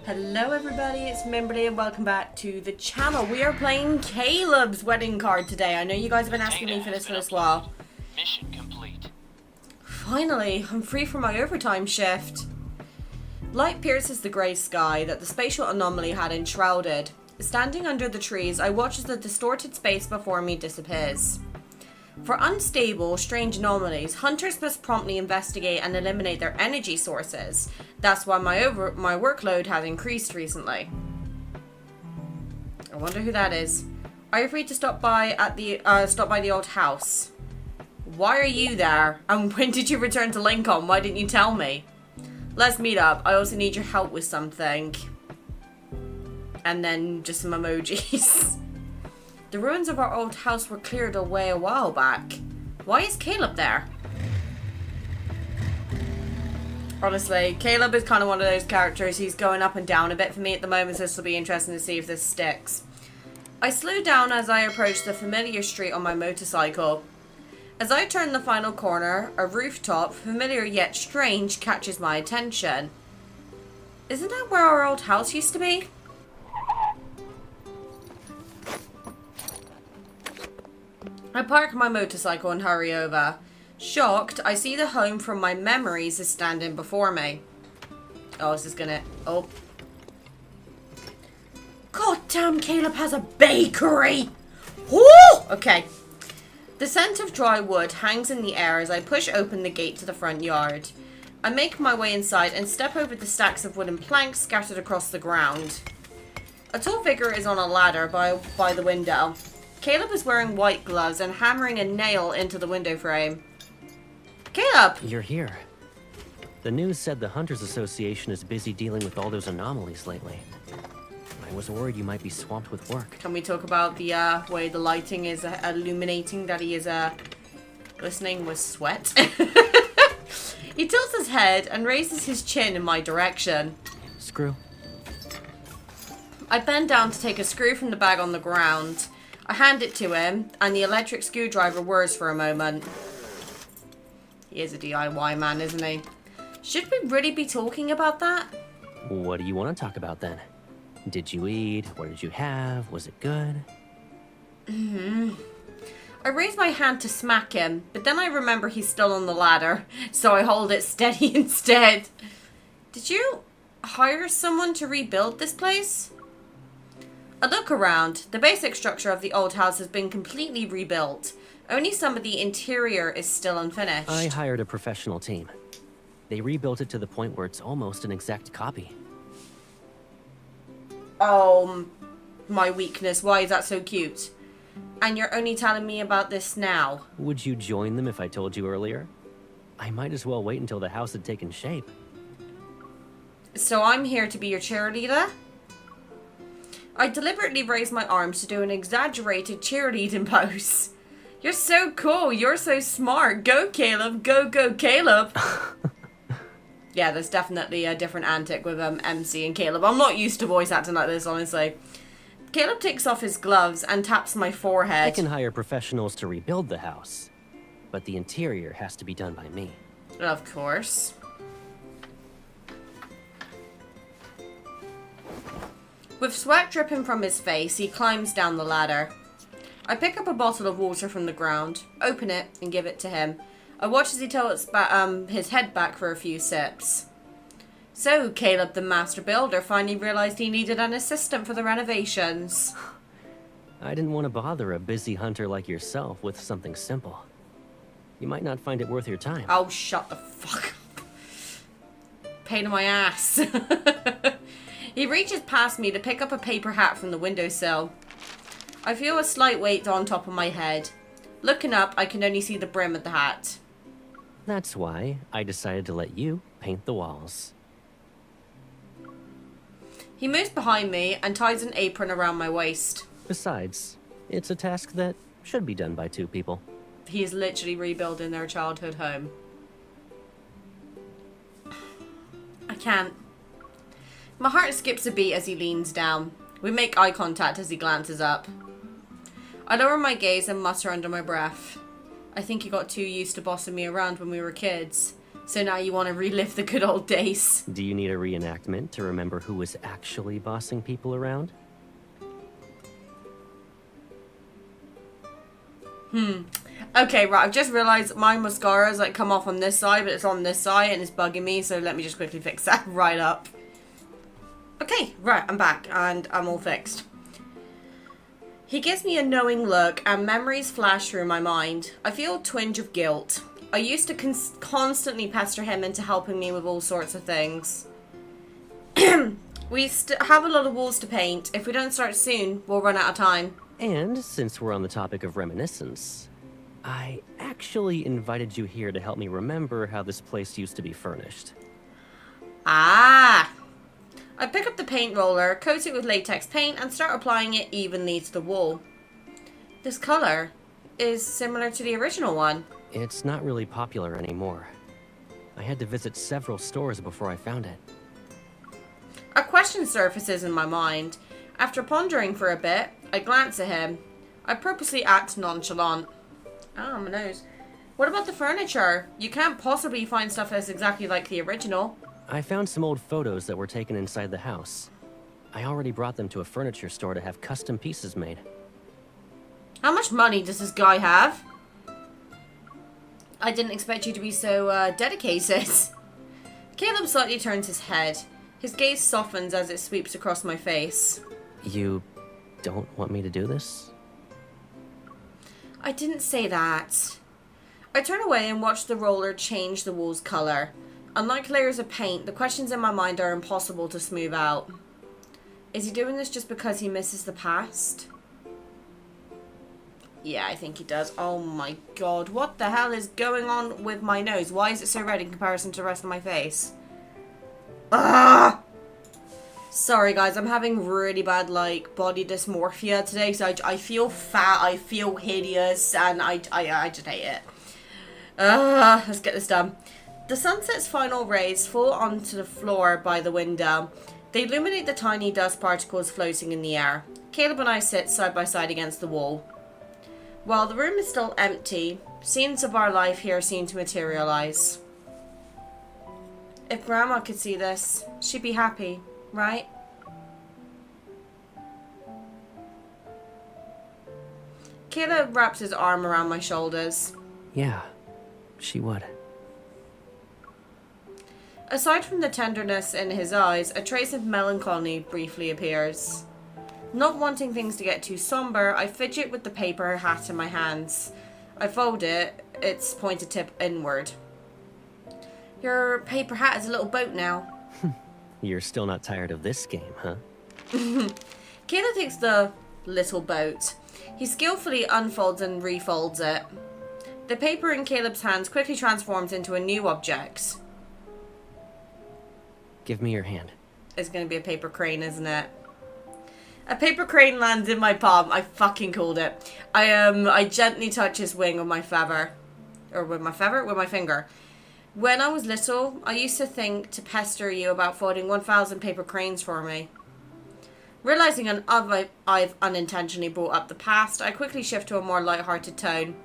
Hello everybody, it's Mimberly and welcome back to the channel. We are playing Caleb's wedding card today. I know you guys have been asking me for this a while. Mission complete. Finally, I'm free from my overtime shift. Light pierces the grey sky that the spatial anomaly had enshrouded. Standing under the trees, I watch as the distorted space before me disappears. For unstable, strange anomalies, hunters must promptly investigate and eliminate their energy sources. That's why my workload has increased recently. I wonder who that is. Are you free to stop by the old house? Why are you there? And when did you return to Lincoln? Why didn't you tell me? Let's meet up. I also need your help with something. And then just some emojis. The ruins of our old house were cleared away a while back. Why is Caleb there? Honestly, Caleb is kind of one of those characters. He's going up and down a bit for me at the moment, so this will be interesting to see if this sticks. I slow down as I approach the familiar street on my motorcycle. As I turn the final corner, a rooftop, familiar yet strange, catches my attention. Isn't that where our old house used to be? I park my motorcycle and hurry over. Shocked, I see the home from my memories is standing before me. Oh, is this gonna... Oh. God damn, Caleb has a bakery! Woo! Okay. The scent of dry wood hangs in the air as I push open the gate to the front yard. I make my way inside and step over the stacks of wooden planks scattered across the ground. A tall figure is on a ladder by the window. Caleb is wearing white gloves and hammering a nail into the window frame. Caleb! You're here. The news said the Hunters Association is busy dealing with all those anomalies lately. I was worried you might be swamped with work. Can we talk about the way the lighting is illuminating that he is glistening with sweat? He tilts his head and raises his chin in my direction. Screw. I bend down to take a screw from the bag on the ground. I hand it to him, and the electric screwdriver whirs for a moment. He is a DIY man, isn't he? Should we really be talking about that? What do you want to talk about then? Did you eat? What did you have? Was it good? I raise my hand to smack him, but then I remember he's still on the ladder, so I hold it steady instead. Did you hire someone to rebuild this place? I look around. The basic structure of the old house has been completely rebuilt. Only some of the interior is still unfinished. I hired a professional team. They rebuilt it to the point where it's almost an exact copy. Oh, my weakness. Why is that so cute? And you're only telling me about this now? Would you join them if I told you earlier? I might as well wait until the house had taken shape. So I'm here to be your cheerleader? I deliberately raise my arms to do an exaggerated cheerleading pose. You're so cool. You're so smart. Go, Caleb. Go, go, Caleb. Yeah, there's definitely a different antic with MC and Caleb. I'm not used to voice acting like this, honestly. Caleb takes off his gloves and taps my forehead. I can hire professionals to rebuild the house, but the interior has to be done by me. Of course. With sweat dripping from his face, he climbs down the ladder. I pick up a bottle of water from the ground, open it, and give it to him. I watch as he tilts his head back for a few sips. So, Caleb the master builder finally realized he needed an assistant for the renovations. I didn't want to bother a busy hunter like yourself with something simple. You might not find it worth your time. Oh, shut the fuck up. Pain in my ass. He reaches past me to pick up a paper hat from the windowsill. I feel a slight weight on top of my head. Looking up, I can only see the brim of the hat. That's why I decided to let you paint the walls. He moves behind me and ties an apron around my waist. Besides, it's a task that should be done by two people. He is literally rebuilding their childhood home. I can't. My heart skips a beat as he leans down. We make eye contact as he glances up. I lower my gaze and mutter under my breath. I think he got too used to bossing me around when we were kids. So now you want to relive the good old days. Do you need a reenactment to remember who was actually bossing people around? Okay, right, I've just realised my mascara's like come off on this side, but it's on this side and it's bugging me, so let me just quickly fix that right up. Okay, right, I'm back and I'm all fixed. He gives me a knowing look and memories flash through my mind. I feel a twinge of guilt. I used to constantly pester him into helping me with all sorts of things. We have a lot of walls to paint. If we don't start soon, we'll run out of time. And since we're on the topic of reminiscence, I actually invited you here to help me remember how this place used to be furnished. Ah! I pick up the paint roller, coat it with latex paint, and start applying it evenly to the wall. This colour is similar to the original one. It's not really popular anymore. I had to visit several stores before I found it. A question surfaces in my mind. After pondering for a bit, I glance at him. I purposely act nonchalant. Ah, my nose. What about the furniture? You can't possibly find stuff that's exactly like the original. I found some old photos that were taken inside the house. I already brought them to a furniture store to have custom pieces made. How much money does this guy have? I didn't expect you to be so dedicated. Caleb slightly turns his head. His gaze softens as it sweeps across my face. You don't want me to do this? I didn't say that. I turn away and watch the roller change the wall's colour. Unlike layers of paint, the questions in my mind are impossible to smooth out. Is he doing this just because he misses the past? Yeah, I think he does. Oh my god, what the hell is going on with my nose? Why is it so red in comparison to the rest of my face? Ah! Sorry guys, I'm having really bad like body dysmorphia today, so I feel fat, I feel hideous, and I just hate it. Let's get this done. The sunset's final rays fall onto the floor by the window. They illuminate the tiny dust particles floating in the air. Caleb and I sit side by side against the wall. While the room is still empty, scenes of our life here seem to materialize. If Grandma could see this, she'd be happy, right? Caleb wraps his arm around my shoulders. Yeah, she would. Aside from the tenderness in his eyes, a trace of melancholy briefly appears. Not wanting things to get too somber, I fidget with the paper hat in my hands. I fold it, its pointed tip inward. Your paper hat is a little boat now. You're still not tired of this game, huh? Caleb takes the little boat. He skillfully unfolds and refolds it. The paper in Caleb's hands quickly transforms into a new object. Give me your hand. It's going to be a paper crane, isn't it? A paper crane lands in my palm. I fucking called it. I gently touch his wing with my feather. Or with my feather? With my finger. When I was little, I used to think to pester you about folding 1,000 paper cranes for me. Realizing I've unintentionally brought up the past, I quickly shift to a more light-hearted tone.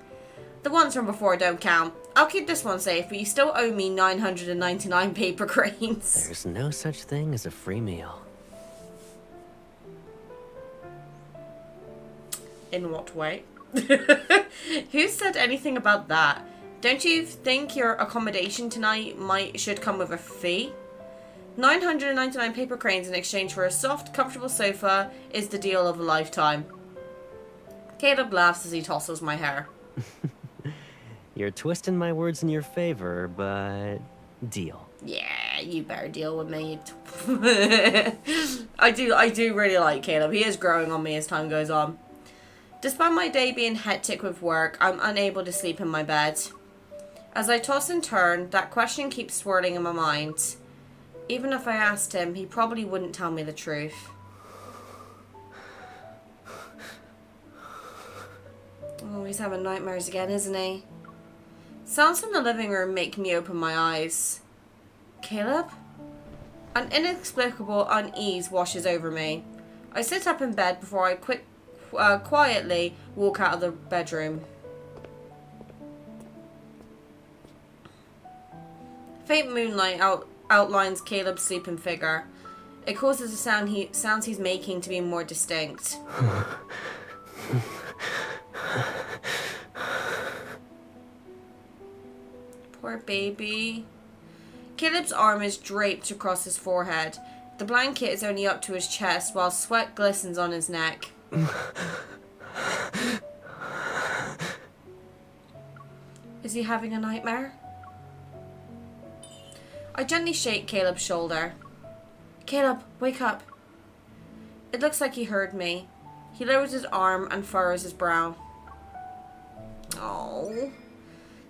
The ones from before don't count. I'll keep this one safe, but you still owe me 999 paper cranes. There's no such thing as a free meal. In what way? Who said anything about that? Don't you think your accommodation tonight should come with a fee? 999 paper cranes in exchange for a soft, comfortable sofa is the deal of a lifetime. Caleb laughs as he tousles my hair. You're twisting my words in your favor, but deal. Yeah, you better deal with me. I do really like Caleb. He is growing on me as time goes on. Despite my day being hectic with work, I'm unable to sleep in my bed. As I toss and turn, that question keeps swirling in my mind. Even if I asked him, he probably wouldn't tell me the truth. Oh, he's having nightmares again, isn't he? Sounds from the living room make me open my eyes. Caleb? An inexplicable unease washes over me. I sit up in bed before I quietly walk out of the bedroom. Faint moonlight outlines Caleb's sleeping figure. It causes the sounds he's making to be more distinct. Poor baby. Caleb's arm is draped across his forehead. The blanket is only up to his chest, while sweat glistens on his neck. Is he having a nightmare? I gently shake Caleb's shoulder. Caleb, wake up. It looks like he heard me. He lowers his arm and furrows his brow. Oh.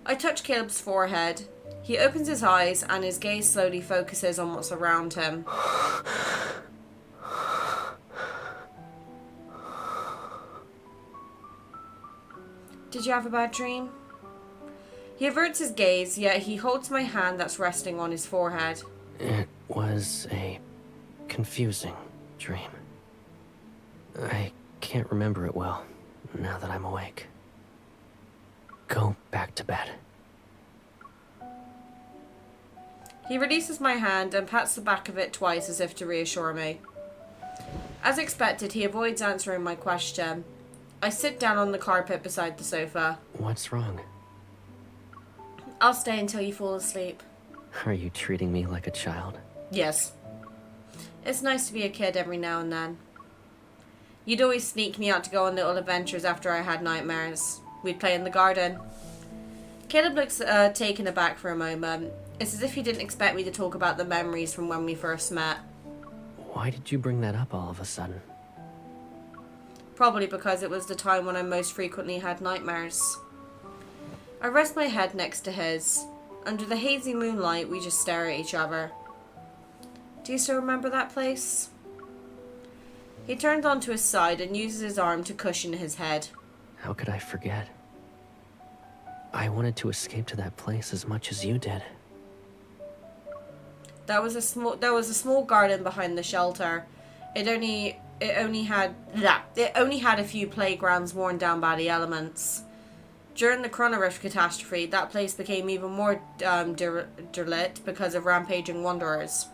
I touch Caleb's forehead. He opens his eyes and his gaze slowly focuses on what's around him. Did you have a bad dream? He averts his gaze, yet he holds my hand that's resting on his forehead. It was a confusing dream. I can't remember it well, now that I'm awake. Go back to bed. He releases my hand and pats the back of it twice as if to reassure me. As expected, he avoids answering my question. I sit down on the carpet beside the sofa. What's wrong? I'll stay until you fall asleep. Are you treating me like a child? Yes. It's nice to be a kid every now and then. You'd always sneak me out to go on little adventures after I had nightmares. We'd play in the garden. Caleb looks taken aback for a moment. It's as if he didn't expect me to talk about the memories from when we first met. Why did you bring that up all of a sudden? Probably because it was the time when I most frequently had nightmares. I rest my head next to his. Under the hazy moonlight, we just stare at each other. Do you still remember that place? He turns onto his side and uses his arm to cushion his head. How could I forget? I wanted to escape to that place as much as you did. There was a small garden behind the shelter. It only had a few playgrounds worn down by the elements. During the Chronorift catastrophe, that place became even more derelict because of rampaging wanderers.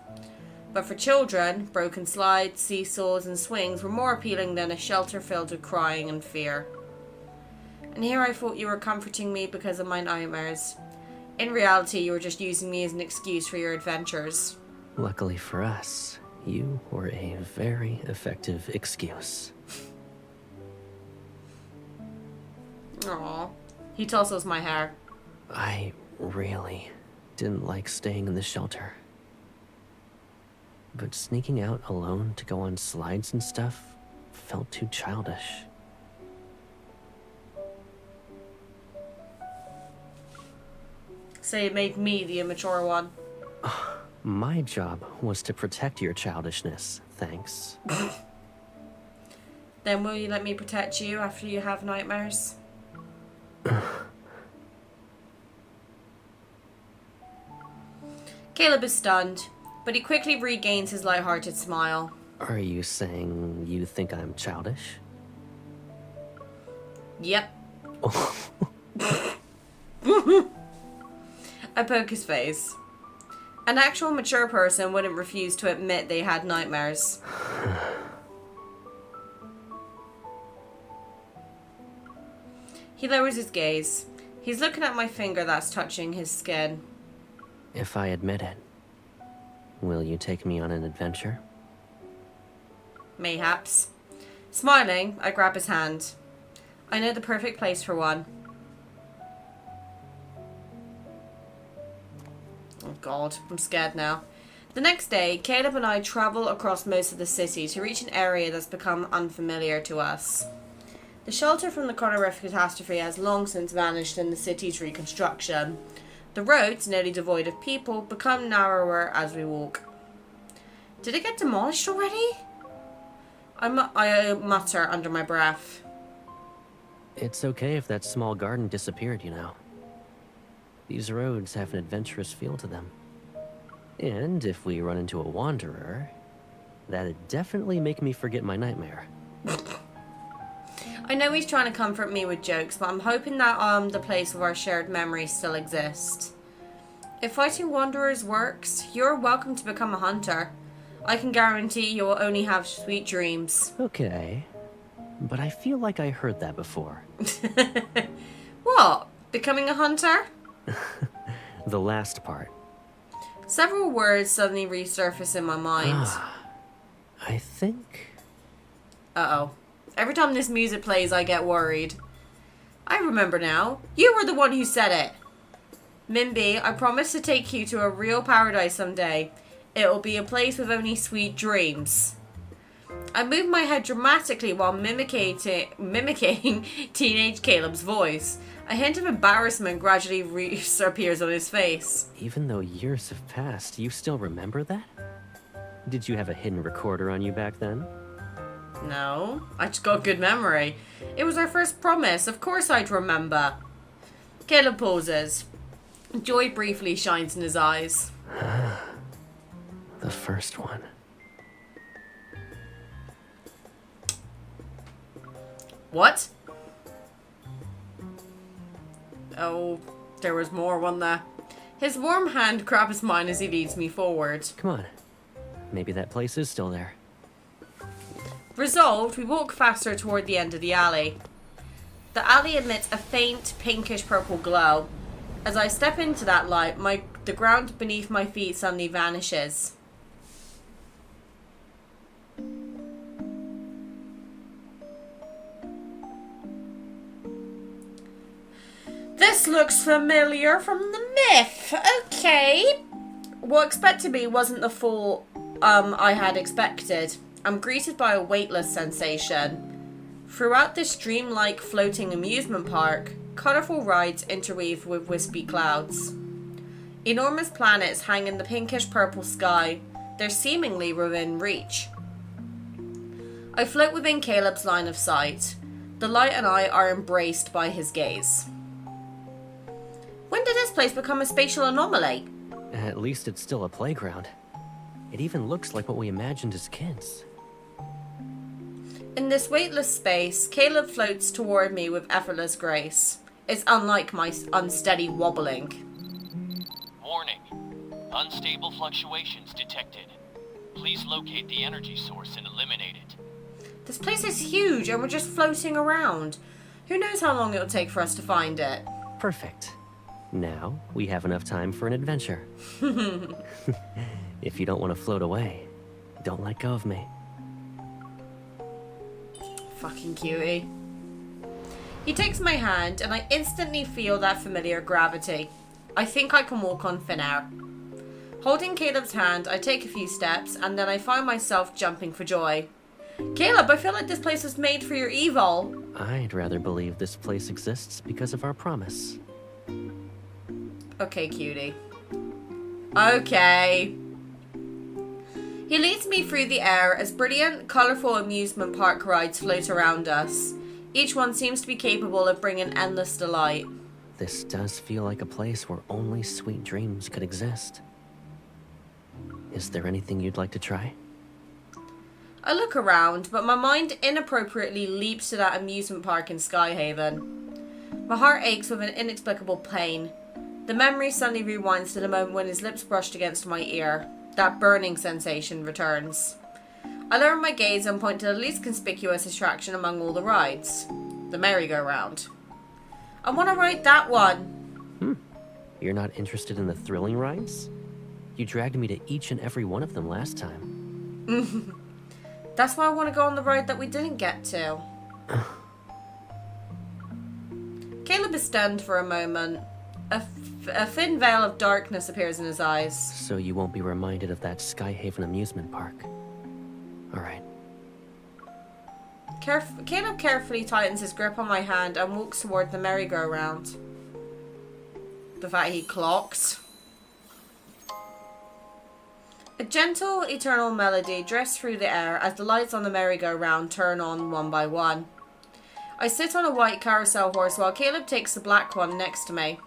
But for children, broken slides, seesaws, and swings were more appealing than a shelter filled with crying and fear. And here I thought you were comforting me because of my nightmares. In reality, you were just using me as an excuse for your adventures. Luckily for us, you were a very effective excuse. Aww. He tussles my hair. I really didn't like staying in the shelter. But sneaking out alone to go on slides and stuff felt too childish. So it made me the immature one. My job was to protect your childishness, thanks. Then will you let me protect you after you have nightmares? Caleb is stunned, but he quickly regains his light-hearted smile. Are you saying you think I'm childish? Yep. I poke his face. An actual mature person wouldn't refuse to admit they had nightmares. He lowers his gaze. He's looking at my finger that's touching his skin. If I admit it, will you take me on an adventure? Mayhaps. Smiling, I grab his hand. I know the perfect place for one. Oh god, I'm scared now. The next day, Caleb and I travel across most of the city to reach an area that's become unfamiliar to us. The shelter from the Chronorift catastrophe has long since vanished in the city's reconstruction. The roads, nearly devoid of people, become narrower as we walk. Did it get demolished already? I mutter under my breath. It's okay if that small garden disappeared, you know. These roads have an adventurous feel to them. And if we run into a wanderer, that'd definitely make me forget my nightmare. I know he's trying to comfort me with jokes, but I'm hoping that the place of our shared memories still exists. If fighting wanderers works, you're welcome to become a hunter. I can guarantee you will only have sweet dreams. Okay. But I feel like I heard that before. What? Becoming a hunter? The last part. Several words suddenly resurface in my mind. I think... Uh-oh. Every time this music plays, I get worried. I remember now. You were the one who said it. Mimby, I promise to take you to a real paradise someday. It will be a place with only sweet dreams. I moved my head dramatically while mimicking teenage Caleb's voice. A hint of embarrassment gradually reappears on his face. Even though years have passed, you still remember that? Did you have a hidden recorder on you back then? No, I just got good memory. It was our first promise. Of course I'd remember. Caleb pauses. Joy briefly shines in his eyes. The first one. What? Oh, there was more, wasn't there? His warm hand grabs mine as he leads me forward. Come on. Maybe that place is still there. Resolved, we walk faster toward the end of the alley. The alley emits a faint pinkish-purple glow. As I step into that light, the ground beneath my feet suddenly vanishes. This looks familiar from the myth. Okay. What expected me wasn't the fall I had expected. I'm greeted by a weightless sensation. Throughout this dreamlike floating amusement park, colourful rides interweave with wispy clouds. Enormous planets hang in the pinkish-purple sky. They're seemingly within reach. I float within Caleb's line of sight. The light and I are embraced by his gaze. When did this place become a spatial anomaly? At least it's still a playground. It even looks like what we imagined as kids. In this weightless space, Caleb floats toward me with effortless grace. It's unlike my unsteady wobbling. Warning. Unstable fluctuations detected. Please locate the energy source and eliminate it. This place is huge and we're just floating around. Who knows how long it'll take for us to find it? Perfect. Now, we have enough time for an adventure. If you don't want to float away, don't let go of me. Fucking cutie. He takes my hand and I instantly feel that familiar gravity. I think I can walk on thin air. Holding Caleb's hand, I take a few steps and then I find myself jumping for joy. Caleb, I feel like this place was made for your evil. I'd rather believe this place exists because of our promise. Okay, cutie. Okay. He leads me through the air as brilliant, colourful amusement park rides float around us. Each one seems to be capable of bringing endless delight. This does feel like a place where only sweet dreams could exist. Is there anything you'd like to try? I look around, but my mind inappropriately leaps to that amusement park in Skyhaven. My heart aches with an inexplicable pain. The memory suddenly rewinds to the moment when his lips brushed against my ear. That burning sensation returns. I lower my gaze and point to the least conspicuous attraction among all the rides. The merry-go-round. I want to ride that one. You're not interested in the thrilling rides? You dragged me to each and every one of them last time. That's why I want to go on the ride that we didn't get to. Caleb is stunned for a moment. A thin veil of darkness appears in his eyes. So you won't be reminded of that Skyhaven amusement park. Alright. Caleb carefully tightens his grip on my hand and walks toward the merry-go-round. The fact he clocks. A gentle, eternal melody drifts through the air as the lights on the merry-go-round turn on one by one. I sit on a white carousel horse while Caleb takes the black one next to me.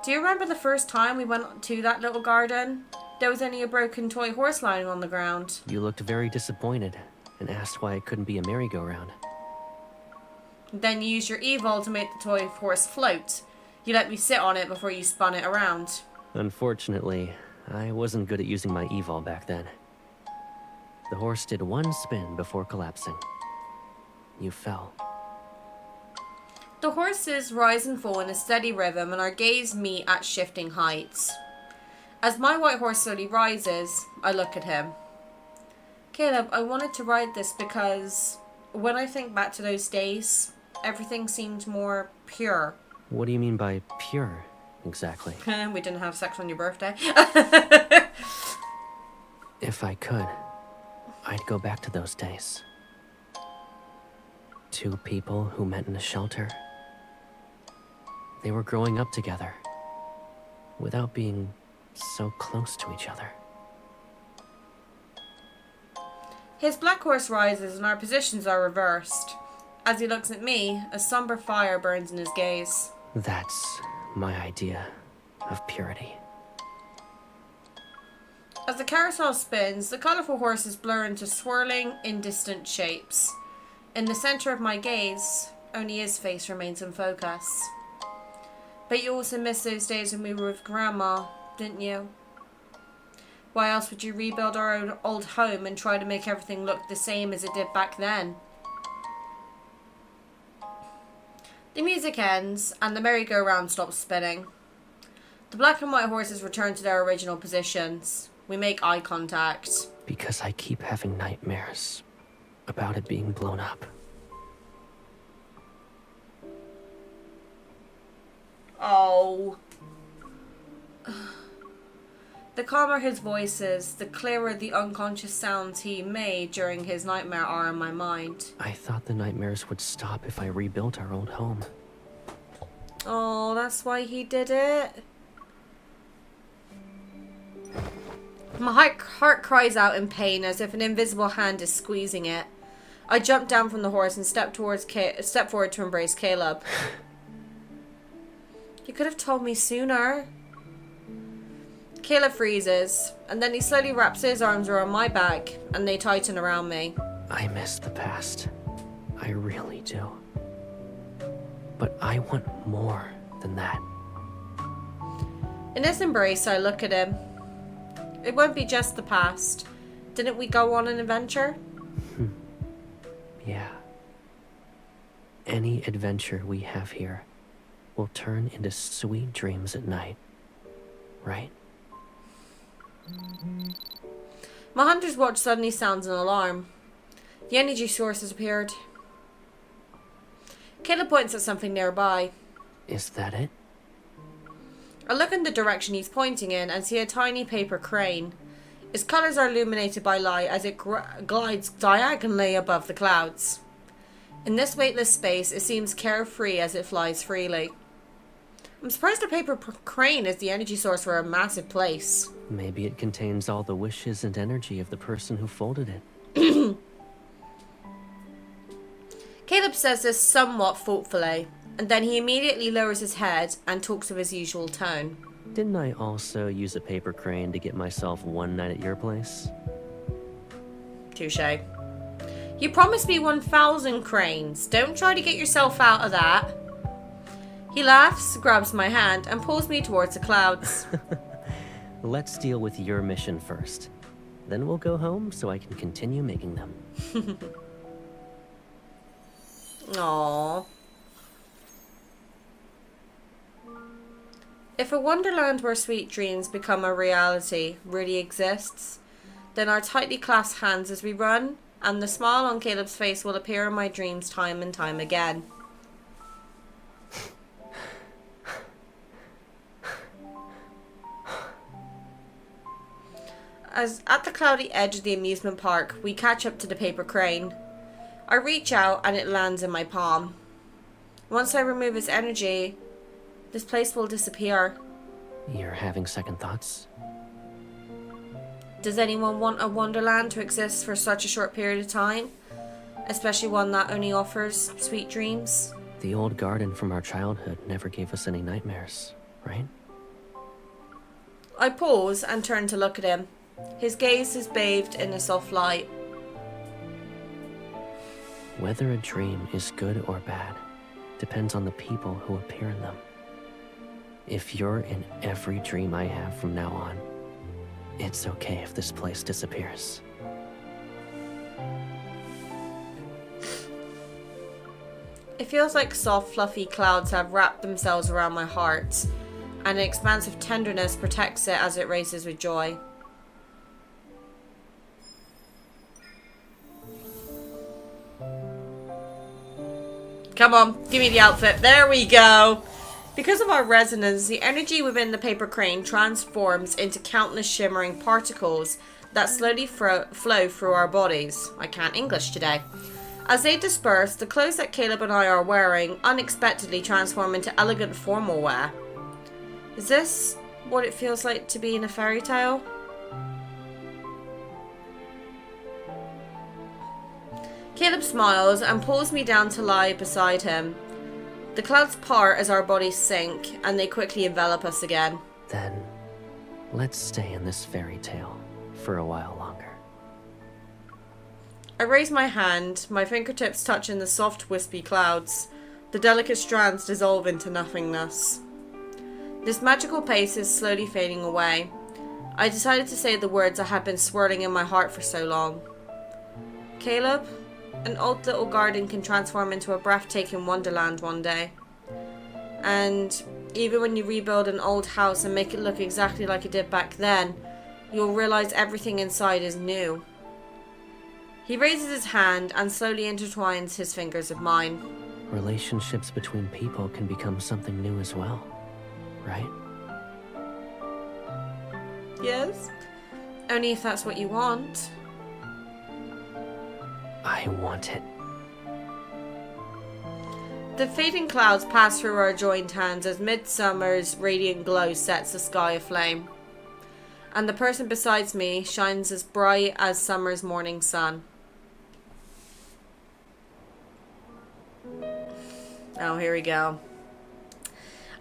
Do you remember the first time we went to that little garden? There was only a broken toy horse lying on the ground. You looked very disappointed and asked why it couldn't be a merry-go-round. Then you used your evil to make the toy horse float. You let me sit on it before you spun it around. Unfortunately, I wasn't good at using my evol back then. The horse did one spin before collapsing. You fell. The horses rise and fall in a steady rhythm, and our gaze meet at shifting heights. As my white horse slowly rises, I look at him. Caleb, I wanted to ride this because when I think back to those days, everything seemed more pure. What do you mean by pure, exactly? We didn't have sex on your birthday. If I could, I'd go back to those days. Two people who met in a shelter. They were growing up together, without being so close to each other. His black horse rises and our positions are reversed. As he looks at me, a somber fire burns in his gaze. That's my idea of purity. As the carousel spins, the colourful horses blur into swirling, indistant shapes. In the centre of my gaze, only his face remains in focus. But you also miss those days when we were with Grandma, didn't you? Why else would you rebuild our old home and try to make everything look the same as it did back then? The music ends, and the merry-go-round stops spinning. The black and white horses return to their original positions. We make eye contact. Because I keep having nightmares about it being blown up. Oh. The calmer his voice is, the clearer the unconscious sounds he made during his nightmare are in my mind. I thought the nightmares would stop if I rebuilt our old home. Oh, that's why he did it? My heart cries out in pain as if an invisible hand is squeezing it. I jump down from the horse and step forward to embrace Caleb. You could have told me sooner. Caleb freezes, and then he slowly wraps his arms around my back, and they tighten around me. I miss the past. I really do. But I want more than that. In this embrace, I look at him. It won't be just the past. Didn't we go on an adventure? Yeah. Any adventure we have here will turn into sweet dreams at night. Right? My hunter's watch suddenly sounds an alarm. The energy source has appeared. Caleb points at something nearby. Is that it? I look in the direction he's pointing in and see a tiny paper crane. Its colours are illuminated by light as it glides diagonally above the clouds. In this weightless space, it seems carefree as it flies freely. I'm surprised a paper crane is the energy source for a massive place. Maybe it contains all the wishes and energy of the person who folded it. Caleb says this somewhat thoughtfully, and then he immediately lowers his head and talks with his usual tone. Didn't I also use a paper crane to get myself one night at your place? Touché. You promised me 1,000 cranes. Don't try to get yourself out of that. He laughs, grabs my hand, and pulls me towards the clouds. Let's deal with your mission first. Then we'll go home so I can continue making them. Aww. If a wonderland where sweet dreams become a reality really exists, then our tightly clasped hands as we run, and the smile on Caleb's face will appear in my dreams time and time again. As at the cloudy edge of the amusement park, we catch up to the paper crane. I reach out and it lands in my palm. Once I remove its energy, this place will disappear. You're having second thoughts? Does anyone want a wonderland to exist for such a short period of time? Especially one that only offers sweet dreams? The old garden from our childhood never gave us any nightmares, right? I pause and turn to look at him. His gaze is bathed in a soft light. Whether a dream is good or bad depends on the people who appear in them. If you're in every dream I have from now on, it's okay if this place disappears. It feels like soft, fluffy clouds have wrapped themselves around my heart, and an expanse of tenderness protects it as it races with joy. Come on, give me the outfit. There we go. Because of our resonance, the energy within the paper crane transforms into countless shimmering particles that slowly flow through our bodies. I can't English today. As they disperse, the clothes that Caleb and I are wearing unexpectedly transform into elegant formal wear. Is this what it feels like to be in a fairy tale? Caleb smiles and pulls me down to lie beside him. The clouds part as our bodies sink, and they quickly envelop us again. Then, let's stay in this fairy tale for a while longer. I raise my hand, my fingertips touching the soft, wispy clouds. The delicate strands dissolve into nothingness. This magical pace is slowly fading away. I decided to say the words that had been swirling in my heart for so long. Caleb, an old little garden can transform into a breathtaking wonderland one day. And even when you rebuild an old house and make it look exactly like it did back then, you'll realize everything inside is new. He raises his hand and slowly intertwines his fingers with mine. Relationships between people can become something new as well, right? Yes? Only if that's what you want. I want it. The fading clouds pass through our joined hands as midsummer's radiant glow sets the sky aflame. And the person beside me shines as bright as summer's morning sun. Oh, here we go.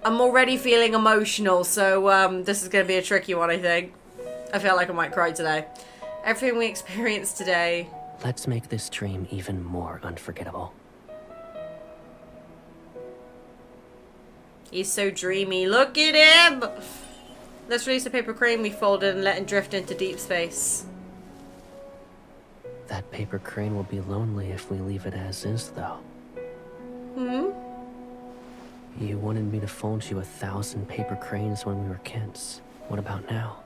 I'm already feeling emotional, so this is going to be a tricky one, I think. I feel like I might cry today. Everything we experienced today... Let's make this dream even more unforgettable. He's so dreamy. Look at him! Let's release the paper crane we folded and let him drift into deep space. That paper crane will be lonely if we leave it as is, though. Hmm? You wanted me to fold you 1,000 paper cranes when we were kids. What about now?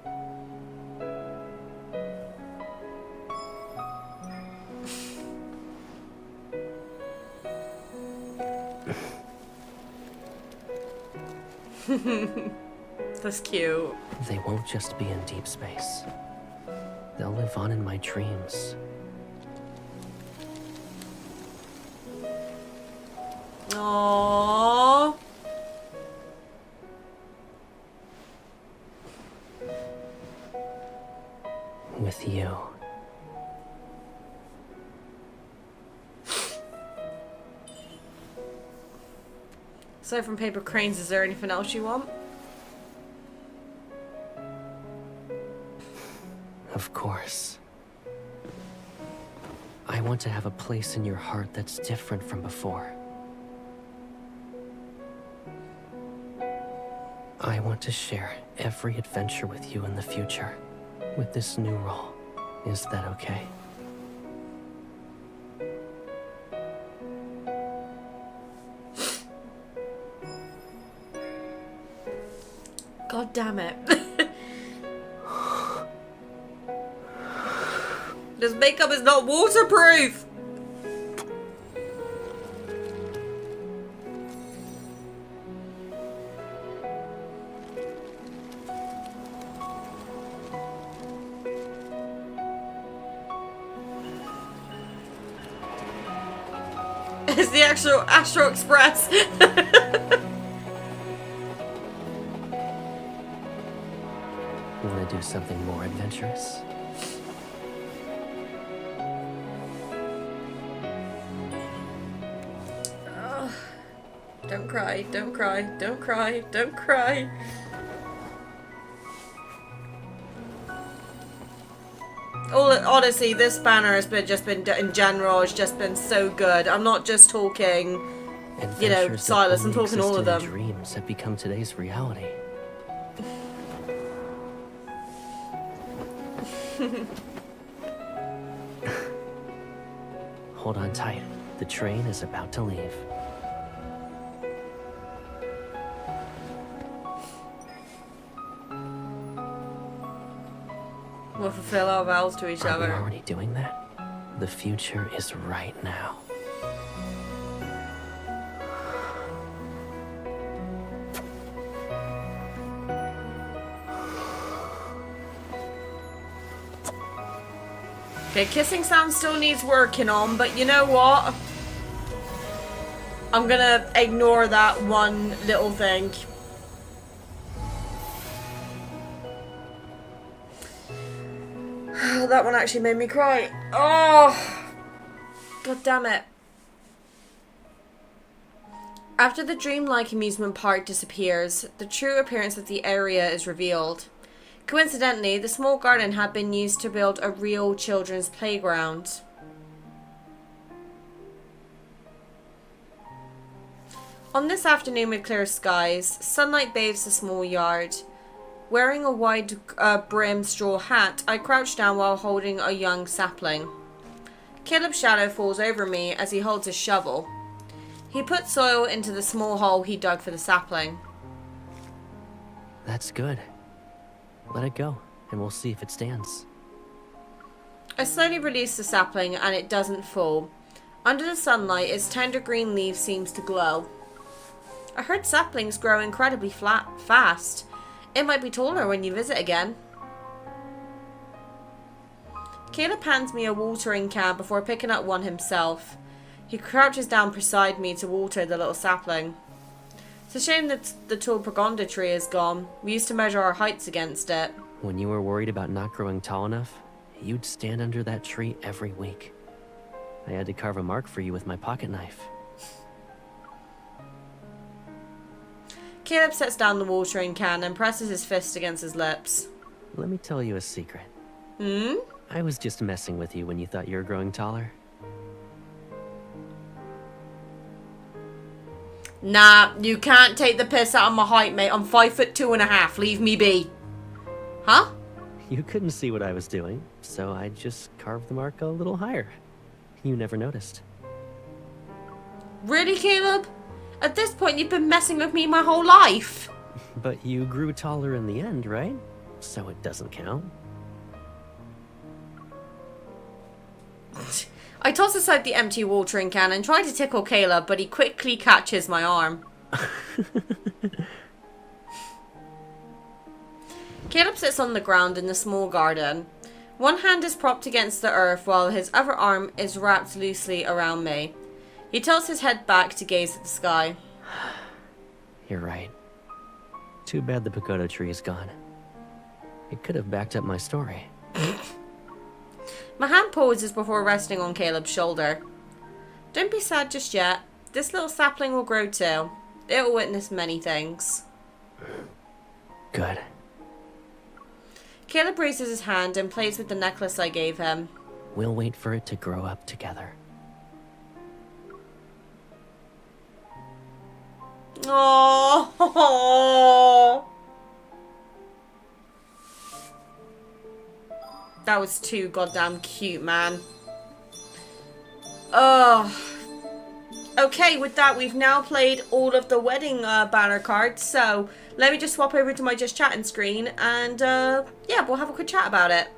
That's cute. They won't just be in deep space. They'll live on in my dreams. Aww. With you. Aside from paper cranes, is there anything else you want? Of course. I want to have a place in your heart that's different from before. I want to share every adventure with you in the future, with this new role. Is that okay? God damn it. This makeup is not waterproof! It's the actual Astro Express! Want to do something more adventurous? Don't cry, don't cry, don't cry, don't cry. Honestly, this banner has been in general, has just been so good. I'm not just talking you know, Adventures that Silas. I'm only talking all of existed them. in dreams have become today's reality. Hold on tight. The train is about to leave. We'll fulfill our vows to each Are we other. already doing that? The future is right now. Okay, kissing sound still needs working on, but you know what? I'm gonna ignore that one little thing. That one actually made me cry. Oh! God damn it. After the dreamlike amusement park disappears, the true appearance of the area is revealed. Coincidentally, the small garden had been used to build a real children's playground. On this afternoon with clear skies, sunlight bathes the small yard. Wearing a wide brimmed straw hat, I crouch down while holding a young sapling. Caleb's shadow falls over me as he holds his shovel. He puts soil into the small hole he dug for the sapling. That's good. Let it go, and we'll see if it stands. I slowly release the sapling and it doesn't fall. Under the sunlight, its tender green leaf seems to glow. I heard saplings grow incredibly fast. It might be taller when you visit again. Caleb hands me a watering can before picking up one himself. He crouches down beside me to water the little sapling. It's a shame that the tall Pragonda tree is gone. We used to measure our heights against it. When you were worried about not growing tall enough, you'd stand under that tree every week. I had to carve a mark for you with my pocket knife. Caleb sets down the watering can and presses his fist against his lips. Let me tell you a secret. Hmm? I was just messing with you when you thought you were growing taller. Nah, you can't take the piss out of my height, mate. I'm 5'2.5". Leave me be. Huh? You couldn't see what I was doing, so I just carved the mark a little higher. You never noticed. Really, Caleb? At this point, you've been messing with me my whole life. But you grew taller in the end, right? So it doesn't count. I toss aside the empty watering can and try to tickle Caleb, but he quickly catches my arm. Caleb sits on the ground in the small garden. One hand is propped against the earth while his other arm is wrapped loosely around me. He tilts his head back to gaze at the sky. You're right. Too bad the pagoda tree is gone. It could have backed up my story. My hand pauses before resting on Caleb's shoulder. Don't be sad just yet. This little sapling will grow too. It'll witness many things. Good. Caleb raises his hand and plays with the necklace I gave him. We'll wait for it to grow up together. Oh, that was too goddamn cute, man. Oh. Okay, with that, we've now played all of the wedding banner cards. So let me just swap over to my just chatting screen, and yeah, we'll have a quick chat about it.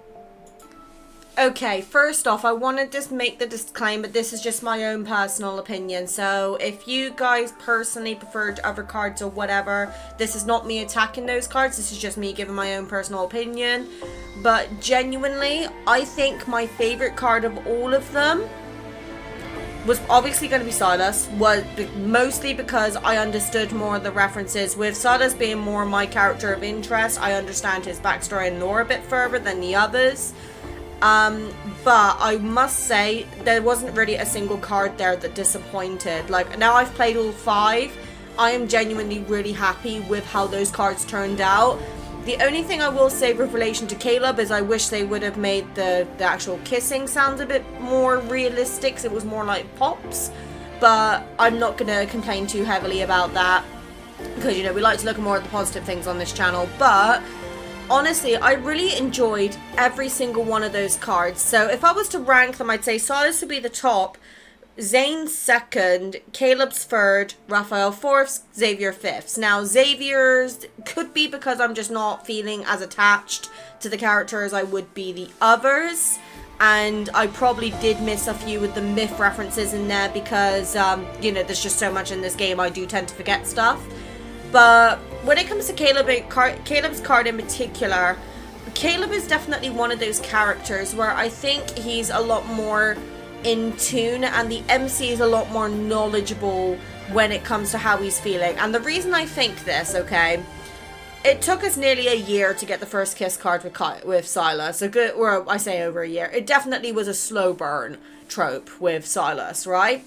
Okay, first off, I want to just make the disclaimer, this is just my own personal opinion, so if you guys personally preferred other cards or whatever, this is not me attacking those cards, this is just me giving my own personal opinion, but genuinely, I think my favourite card of all of them was obviously going to be Silas, was mostly because I understood more of the references. With Silas being more my character of interest, I understand his backstory and lore a bit further than the others. But I must say, there wasn't really a single card there that disappointed. Like, now I've played all 5, I am genuinely really happy with how those cards turned out. The only thing I will say with relation to Caleb is I wish they would have made the actual kissing sounds a bit more realistic, so it was more like pops. but I'm not going to complain too heavily about that, because, you know, we like to look at more of the positive things on this channel. But honestly, I really enjoyed every single one of those cards. So if I was to rank them, I'd say Silas would be the top, Zane's second, Caleb's third, Raphael fourth, Xavier fifth. Now, Xavier's could be because I'm just not feeling as attached to the character as I would be the others. And I probably did miss a few with the myth references in there because, you know, there's just so much in this game, I do tend to forget stuff. But when it comes to Caleb's card in particular, Caleb is definitely one of those characters where I think he's a lot more in tune, and the MC is a lot more knowledgeable when it comes to how he's feeling. And the reason I think this, okay, it took us nearly a year to get the first kiss card with Silas. Or I say over a year. It definitely was a slow burn trope with Silas, right?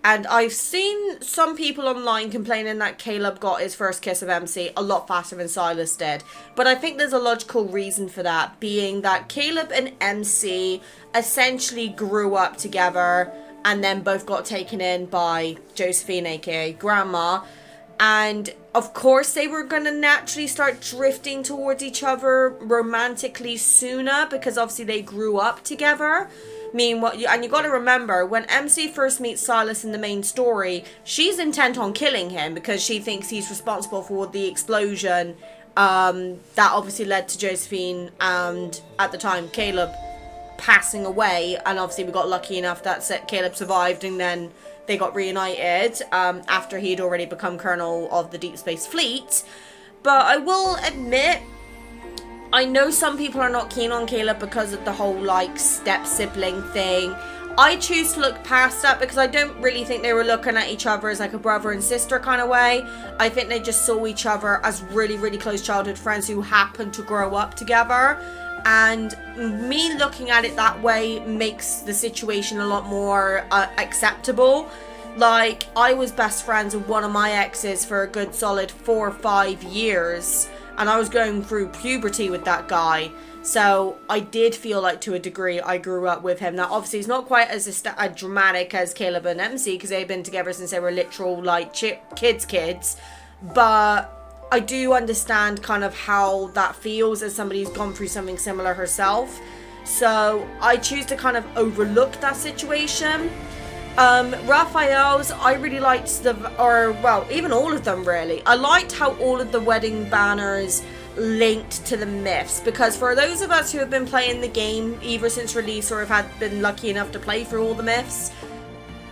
And I've seen some people online complaining that Caleb got his first kiss of MC a lot faster than Silas did. But I think there's a logical reason for that, being that Caleb and MC essentially grew up together and then both got taken in by Josephine, aka Grandma. And of course they were going to naturally start drifting towards each other romantically sooner, because obviously they grew up together. And you got to remember, when MC first meets Silas in the main story, she's intent on killing him because she thinks he's responsible for the explosion that obviously led to Josephine and, at the time, Caleb passing away. And obviously we got lucky enough that Caleb survived, and then they got reunited after he'd already become colonel of the Deepspace fleet. But I will admit, I know some people are not keen on Caleb because of the whole, like, step-sibling thing. I choose to look past that because I don't really think they were looking at each other as, like, a brother and sister kind of way. I think they just saw each other as really, really close childhood friends who happened to grow up together. And me looking at it that way makes the situation a lot more acceptable. Like, I was best friends with one of my exes for a good solid 4 or 5 years. And I was going through puberty with that guy. So I did feel like, to a degree, I grew up with him. Now, obviously, it's not quite as dramatic as Caleb and MC, because they've been together since they were literal, like, kids. But I do understand kind of how that feels as somebody who's gone through something similar herself. So I choose to kind of overlook that situation. Raphael's, I really liked even all of them really. I liked how all of the wedding banners linked to the myths, because for those of us who have been playing the game either since release or have been lucky enough to play through all the myths,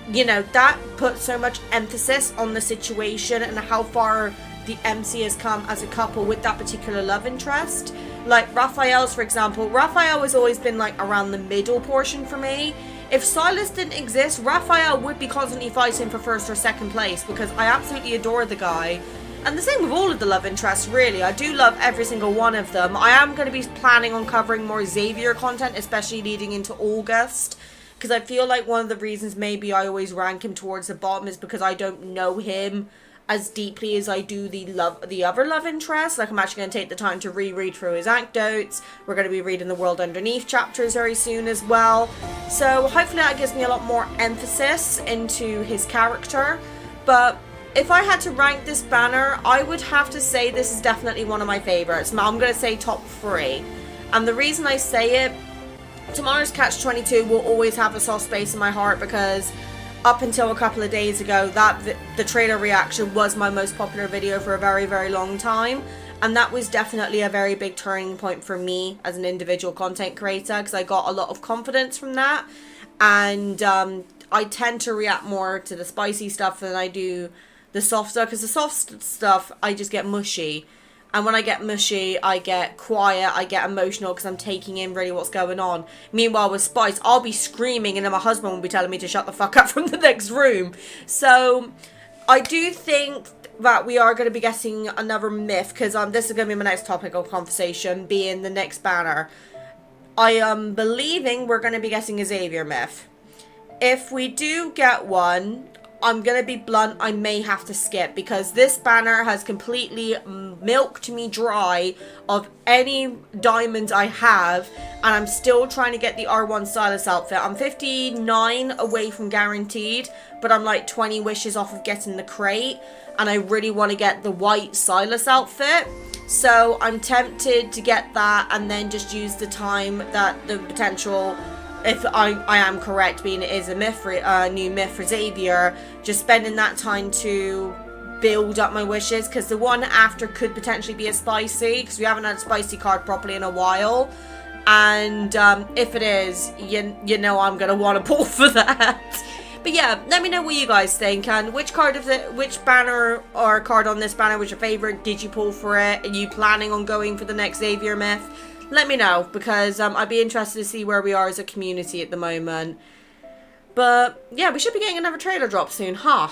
you know, that put so much emphasis on the situation and how far the MC has come as a couple with that particular love interest. Like Raphael's, for example, Raphael has always been like around the middle portion for me. If Silas didn't exist, Raphael would be constantly fighting for first or second place, because I absolutely adore the guy. And the same with all of the love interests, really. I do love every single one of them. I am going to be planning on covering more Xavier content, especially leading into August, because I feel like one of the reasons maybe I always rank him towards the bottom is because I don't know him as deeply as I do the other love interests. Like, I'm actually going to take the time to reread through his anecdotes. We're going to be reading the World Underneath chapters very soon as well. So hopefully that gives me a lot more emphasis into his character. But if I had to rank this banner, I would have to say this is definitely one of my favorites. I'm going to say top 3. And the reason I say it, Tomorrow's Catch-22 will always have a soft space in my heart, because up until a couple of days ago, the trailer reaction was my most popular video for a very, very long time. And that was definitely a very big turning point for me as an individual content creator, because I got a lot of confidence from that. And I tend to react more to the spicy stuff than I do the soft stuff, because the soft stuff, I just get mushy. And when I get mushy, I get quiet, I get emotional, because I'm taking in really what's going on. Meanwhile, with Spice, I'll be screaming, and then my husband will be telling me to shut the fuck up from the next room. So, I do think that we are going to be getting another myth, because this is going to be my next topic of conversation, being the next banner. I am believing we're going to be getting a Xavier myth. If we do get one, I'm gonna be blunt, I may have to skip because this banner has completely milked me dry of any diamonds I have, and I'm still trying to get the R1 Silas outfit. I'm 59 away from guaranteed, but I'm like 20 wishes off of getting the crate, and I really want to get the white Silas outfit. So I'm tempted to get that and then just use the time that the potential, if I am correct, being it is a myth new myth for Xavier, just spending that time to build up my wishes, because the one after could potentially be a spicy, because we haven't had a spicy card properly in a while, and if it is, you know I'm gonna want to pull for that. But yeah, let me know what you guys think, and which banner or card on this banner was your favorite. Did you pull for it? Are you planning on going for the next Xavier myth? Let me know, because I'd be interested to see where we are as a community at the moment. But yeah, we should be getting another trailer drop soon, huh?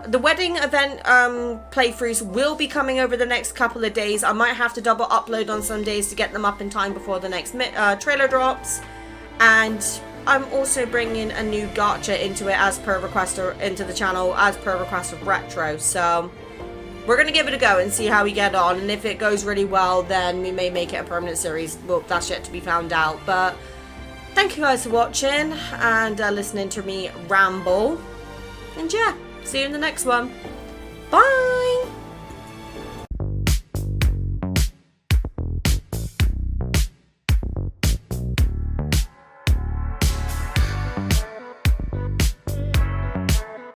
The wedding event playthroughs will be coming over the next couple of days. I might have to double upload on some days to get them up in time before the next trailer drops. And I'm also bringing a new gacha into it as per request, or into the channel as per request of Retro. So we're going to give it a go and see how we get on. And if it goes really well, then we may make it a permanent series. Well, that's yet to be found out. But thank you guys for watching and listening to me ramble. And yeah, see you in the next one. Bye!